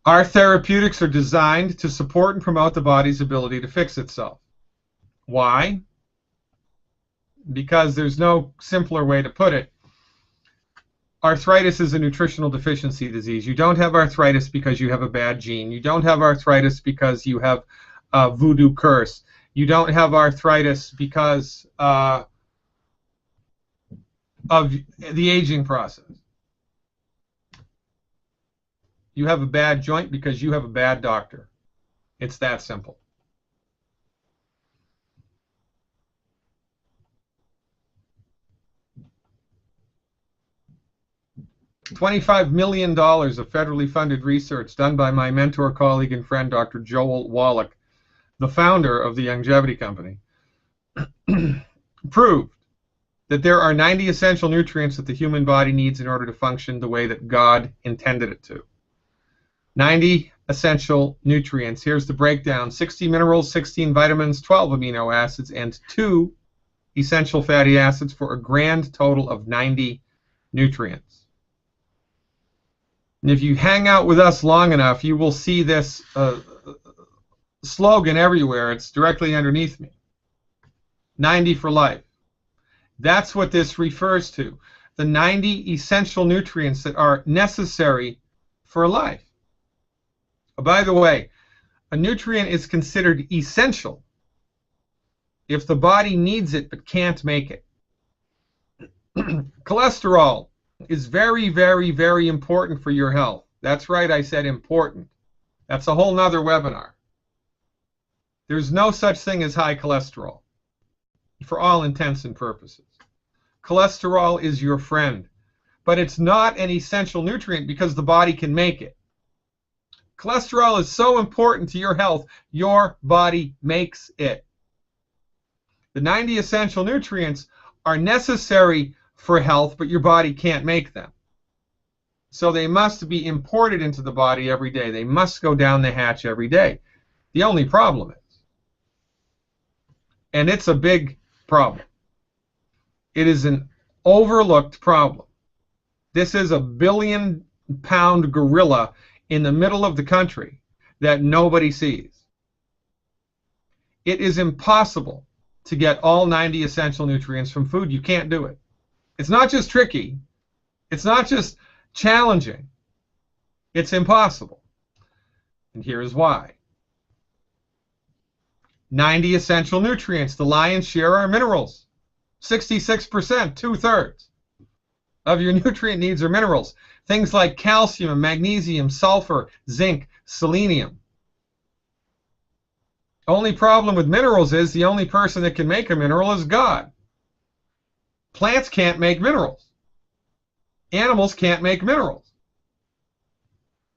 Our therapeutics are designed to support and promote the body's ability to fix itself. Why? Because there's no simpler way to put it. Arthritis is a nutritional deficiency disease. You don't have arthritis because you have a bad gene. You don't have arthritis because you have a voodoo curse. You don't have arthritis because of the aging process. You have a bad joint because you have a bad doctor. It's that simple. $25 million of federally funded research done by my mentor, colleague, and friend, Dr. Joel Wallach, the founder of the Longevity Company, proved that there are 90 essential nutrients that the human body needs in order to function the way that God intended it to. 90 essential nutrients. Here's the breakdown. 60 minerals, 16 vitamins, 12 amino acids, and 2 essential fatty acids for a grand total of 90 nutrients. And if you hang out with us long enough, you will see this slogan everywhere. It's directly underneath me. 90 for life. That's what this refers to. The 90 essential nutrients that are necessary for life. By the way, a nutrient is considered essential if the body needs it but can't make it. Cholesterol is very, very, very important for your health. That's right, I said important. That's a whole nother webinar. There's no such thing as high cholesterol, for all intents and purposes. Cholesterol is your friend, but it's not an essential nutrient because the body can make it. Cholesterol is so important to your health, your body makes it. The 90 essential nutrients are necessary for health, but your body can't make them. So they must be imported into the body every day. They must go down the hatch every day. The only problem is, and it's a big problem, it is an overlooked problem. This is a billion-pound gorilla in the middle of the country that nobody sees. It is impossible to get all 90 essential nutrients from food. You can't do it. It's not just tricky. It's not just challenging. It's impossible. And here's why. 90 essential nutrients. The lion's share are minerals. 66%, 2/3 of your nutrient needs are minerals. Things like calcium, magnesium, sulfur, zinc, selenium. Only problem with minerals is the only person that can make a mineral is God. Plants can't make minerals. Animals can't make minerals.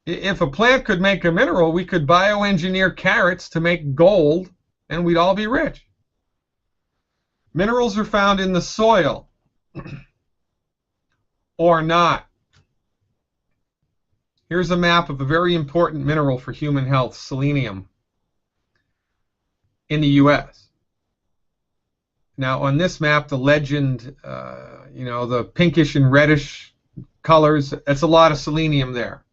If a plant could make a mineral, we could bioengineer carrots to make gold, and we'd all be rich. Minerals are found in the soil, or not. Here's a map of a very important mineral for human health, selenium, in the U.S. Now, on this map, the legend, the pinkish and reddish colors, that's a lot of selenium there.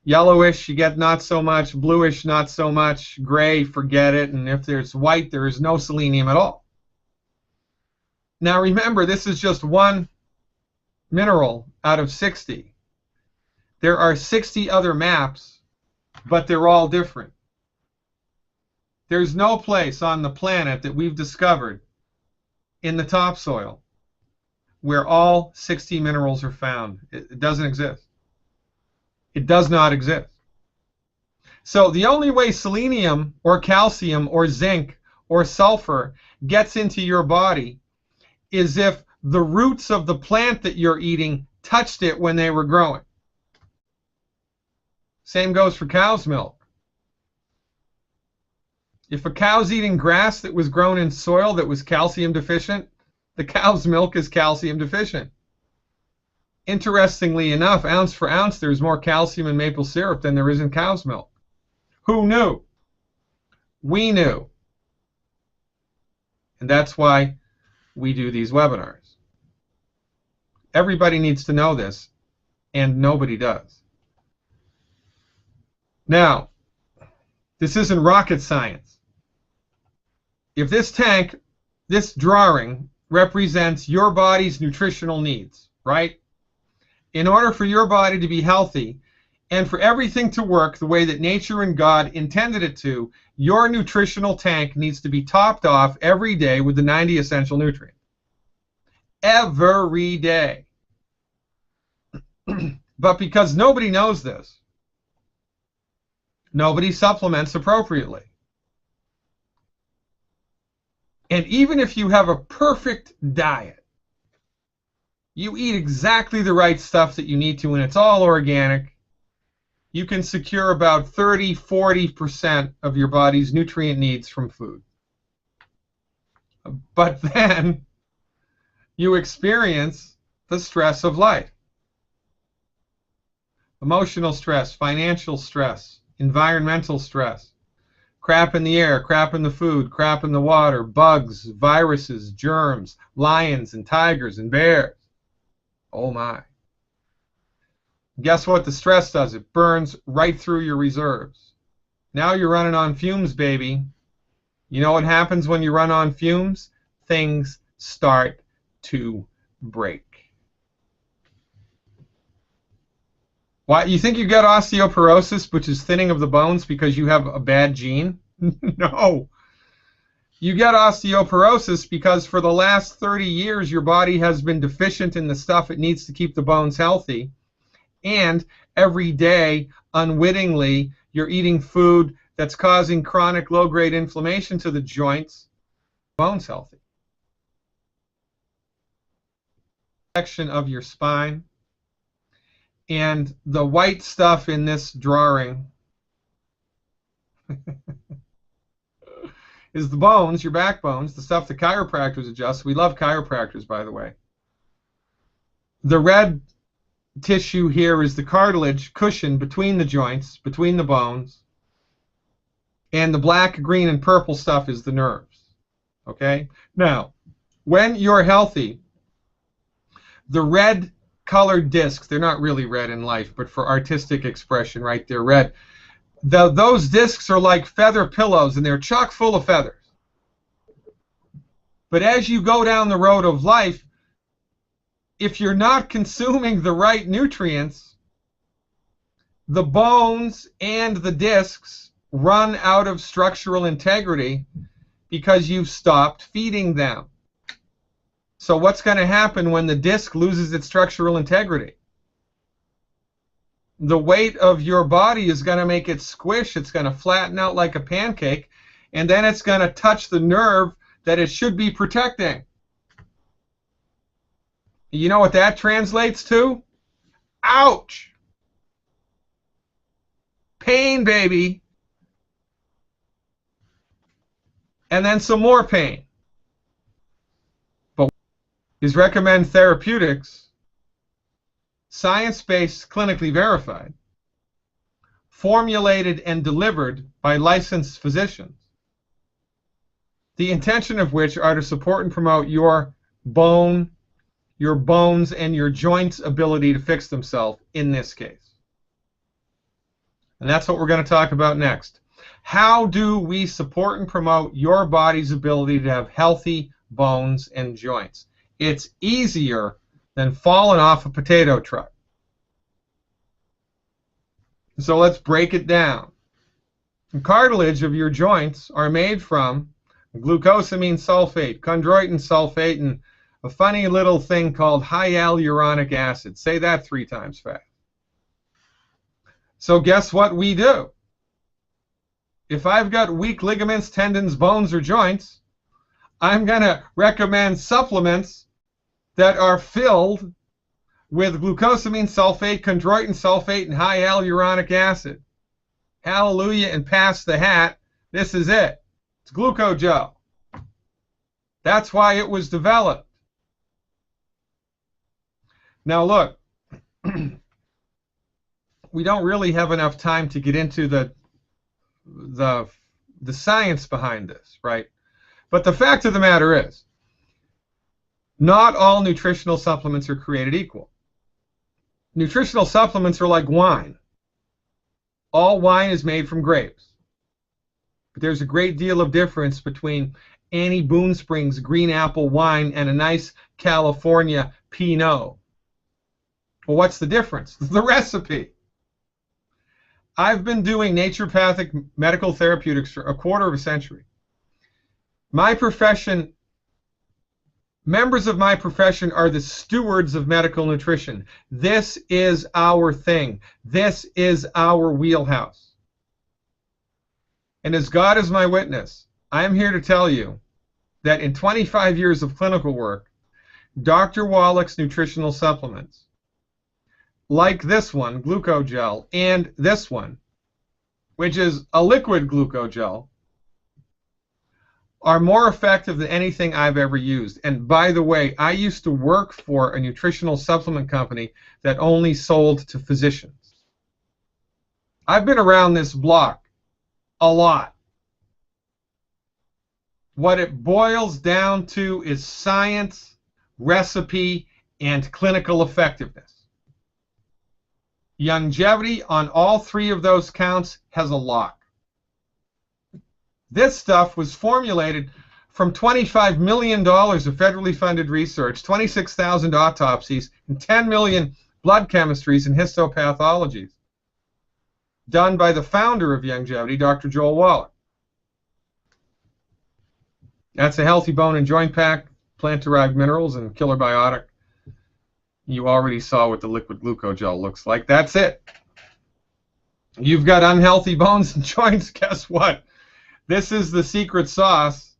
Yellowish, you get not so much. Bluish, not so much. Gray, forget it. And if there's white, there is no selenium at all. Now, remember, this is just one mineral out of 60. There are 60 other maps, but they're all different. There's no place on the planet that we've discovered in the topsoil where all 60 minerals are found. It doesn't exist. It does not exist. So the only way selenium or calcium or zinc or sulfur gets into your body is if the roots of the plant that you're eating touched it when they were growing. Same goes for cow's milk. If a cow's eating grass that was grown in soil that was calcium deficient, the cow's milk is calcium deficient. Interestingly enough, ounce for ounce, there's more calcium in maple syrup than there is in cow's milk. Who knew? We knew. And that's why we do these webinars. Everybody needs to know this, and nobody does. Now, this isn't rocket science. If this tank, this drawing, represents your body's nutritional needs, right? In order for your body to be healthy and for everything to work the way that nature and God intended it to, your nutritional tank needs to be topped off every day with the 90 essential nutrients. Every day. But because nobody knows this, nobody supplements appropriately. And even if you have a perfect diet, you eat exactly the right stuff that you need to and it's all organic, you can secure about 30–40% of your body's nutrient needs from food. But then you experience the stress of life. Emotional stress, financial stress, environmental stress, crap in the air, crap in the food, crap in the water, bugs, viruses, germs, lions and tigers and bears. Oh my. Guess what the stress does? It burns right through your reserves. Now you're running on fumes, baby. You know what happens when you run on fumes? Things start to break. Why, you think you got osteoporosis, which is thinning of the bones, because you have a bad gene? No. You get osteoporosis because for the last 30 years your body has been deficient in the stuff it needs to keep the bones healthy. And every day, unwittingly, you're eating food that's causing chronic low-grade inflammation to the joints, bones healthy. Section of your spine. And the white stuff in this drawing is the bones, your backbones, the stuff the chiropractors adjust. We love chiropractors, by the way. The red tissue here is the cartilage cushion between the joints, between the bones. And the black, green, and purple stuff is the nerves. Okay? Now, when you're healthy, the red colored discs, they're not really red in life, but for artistic expression, right, they're red. Those discs are like feather pillows, and they're chock full of feathers. But as you go down the road of life, if you're not consuming the right nutrients, the bones and the discs run out of structural integrity because you've stopped feeding them. So what's going to happen when the disc loses its structural integrity? The weight of your body is going to make it squish. It's going to flatten out like a pancake, and then it's going to touch the nerve that it should be protecting. You know what that translates to? Ouch! Pain, baby. And then some more pain. Is recommend therapeutics, science-based, clinically verified, formulated and delivered by licensed physicians, the intention of which are to support and promote your bones and your joints' ability to fix themselves in this case. And that's what we're going to talk about next. How do we support and promote your body's ability to have healthy bones and joints? It's easier than falling off a potato truck. So let's break it down. The cartilage of your joints are made from glucosamine sulfate, chondroitin sulfate, and a funny little thing called hyaluronic acid. Say that 3 times fast. So guess what we do? If I've got weak ligaments, tendons, bones, or joints, I'm going to recommend supplements that are filled with glucosamine sulfate, chondroitin sulfate, and hyaluronic acid. Hallelujah, and pass the hat. This is it. It's glucogel. That's why it was developed. Now look, we don't really have enough time to get into the science behind this, right? But the fact of the matter is, not all nutritional supplements are created equal. Nutritional supplements are like wine. All wine is made from grapes. But there's a great deal of difference between Annie Boone Springs green apple wine and a nice California Pinot. Well, what's the difference? The recipe. I've been doing naturopathic medical therapeutics for a quarter of a century. My profession, members of my profession are the stewards of medical nutrition. This is our thing. This is our wheelhouse. And as God is my witness, I am here to tell you that in 25 years of clinical work, Dr. Wallach's nutritional supplements, like this one, glucogel, and this one, which is a liquid glucogel, are more effective than anything I've ever used. And by the way, I used to work for a nutritional supplement company that only sold to physicians. I've been around this block a lot. What it boils down to is science, recipe, and clinical effectiveness. Longevity on all three of those counts has a lock. This stuff was formulated from $25 million of federally funded research, 26,000 autopsies, and 10 million blood chemistries and histopathologies done by the founder of longevity, Dr. Joel Wallach. That's a healthy bone and joint pack, plant-derived minerals, and killer biotic. You already saw what the liquid glucogel looks like. That's it. You've got unhealthy bones and joints. Guess what? This is the secret sauce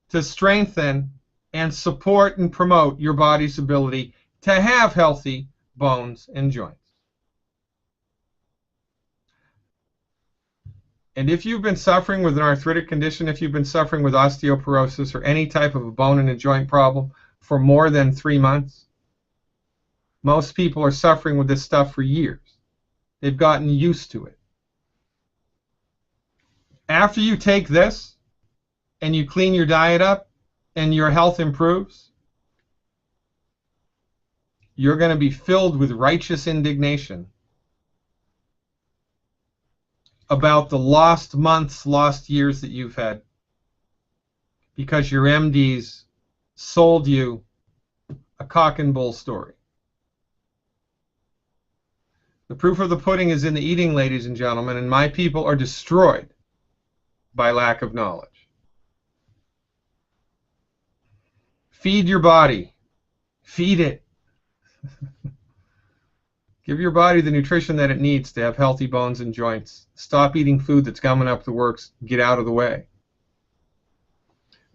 to strengthen and support and promote your body's ability to have healthy bones and joints. And if you've been suffering with an arthritic condition, if you've been suffering with osteoporosis or any type of a bone and a joint problem for more than 3 months, most people are suffering with this stuff for years. They've gotten used to it. After you take this and you clean your diet up and your health improves, you're going to be filled with righteous indignation about the lost months, lost years that you've had because your MDs sold you a cock and bull story. The proof of the pudding is in the eating, ladies and gentlemen, and my people are destroyed by lack of knowledge. Feed your body. Feed it. Give your body the nutrition that it needs to have healthy bones and joints. Stop eating food that's gumming up the works. Get out of the way.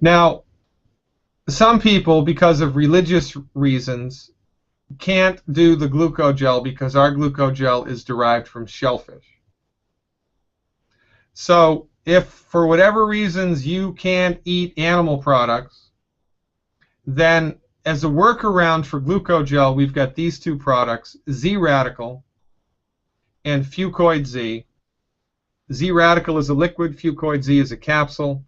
Now, some people, because of religious reasons, can't do the glucogel because our glucogel is derived from shellfish. So if for whatever reasons you can't eat animal products, then as a workaround for glucogel, we've got these two products, Z-Radical and Fucoid Z. Z-Radical is a liquid, Fucoid Z is a capsule.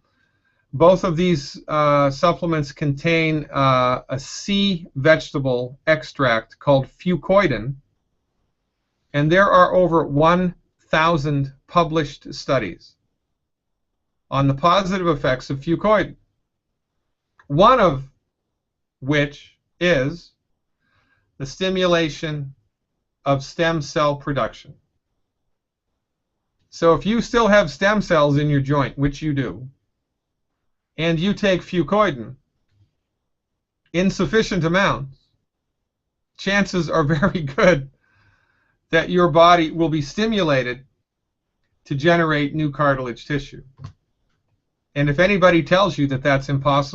Both of these supplements contain a sea vegetable extract called fucoidin, and there are over 1,000 published studies on the positive effects of fucoidin, one of which is the stimulation of stem cell production. So if you still have stem cells in your joint, which you do, and you take fucoidin in sufficient amounts, chances are very good that your body will be stimulated to generate new cartilage tissue. And if anybody tells you that that's impossible,